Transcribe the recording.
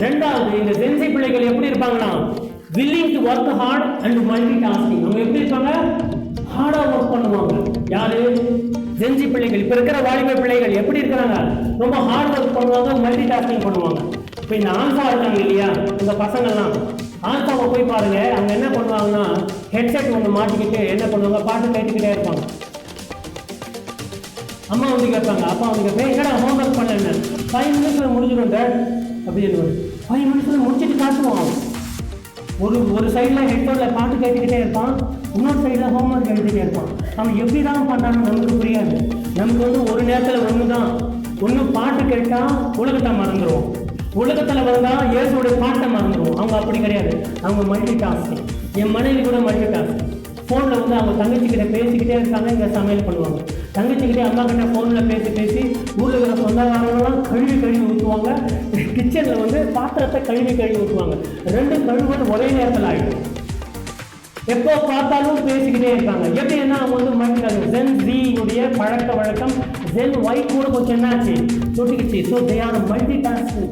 ரெண்டாவது, இந்த ஜென்சி பிள்ளைகள் எப்படி இருப்பாங்கன்னா, willing to work hard and multitasking. அவங்க எப்படி இருப்பாங்க? ஹார்டா ஒர்க் பண்ணுவாங்க. யாரு? ஜென்சி பிள்ளைகள். இப்ப இருக்கிற வாலிப பிள்ளைகள் எப்படி இருக்கிறாங்க? ரொம்ப ஹார்ட் ஒர்க் பண்ணுவாங்க, மல்டி டாஸ்கிங் பண்ணுவாங்க. இப்ப இந்த ஆல்பா இருக்காங்க இல்லையா, இந்த பசங்கள்லாம் ஆல்பாவை போய் பாருங்க. அவங்க என்ன பண்ணுவாங்கன்னா, ஹெட்செட் ஒன்று மாட்டிக்கிட்டு என்ன பண்ணுவாங்க, பாட்டு கேட்டுக்கிட்டே இருப்பாங்க. அம்மா வந்து கேட்பாங்க, அப்பா வந்து கேட்பேன், என்னடா ஹோம் ஒர்க் பண்ணல, 5 மினிட்ஸ்ல முடிஞ்சிடும் டாட் அப்படின்னு. 5 மினிட்ஸ்ல முடிச்சுட்டு காட்டுவோம். ஒரு சைடில் ஹெட்ஃபோனில் பாட்டு கேட்டுக்கிட்டே இருப்பான், இன்னொரு சைடில் ஹோம் ஒர்க் எழுதிக்கிட்டே இருப்பான். அவன் எப்படி தான் பண்ணுறான்னு நமக்கு புரியாது. நமக்கு வந்து ஒரு நேரத்தில் ஒன்று பாட்டு கேட்டால் உலகத்தை மறந்துடுவோம், உலகத்தில் வந்தால் இயேசுடைய பாட்டை மறந்துடுவோம். அவங்க அப்படி கிடையாது, அவங்க மல்டி டாஸ்கிங். என் மனைவி கூட மல்டி டாஸ்கிங். ஃபோனில் வந்து அவங்க தங்கச்சிக்கிட்ட பேசிக்கிட்டே இருக்காங்க, இங்கே சமையல் பண்ணுவாங்க. தங்கச்சிக்கிட்டே அம்மா கிட்ட ஃபோனில் பேசி ஊரில் இருக்கிற சொந்தக்காரங்களாம் கழுவி ஊற்றுவாங்க. கிச்சனில் வந்து பாத்திரத்தை கழுவி ஊற்றுவாங்க. ரெண்டும் கழுவுறது ஒரே நேரத்தில் ஆகிடும். எப்போ பார்த்தாலும் பேசிக்கிட்டே இருக்காங்க. எப்படின்னா அவங்க வந்து மல்டி ஜென் ஜீனுடைய பழக்க வழக்கம் ஜென் ஒய் கூட கொஞ்சம் என்னாச்சு தொட்டிக்கிச்சு. So they are multi tasking.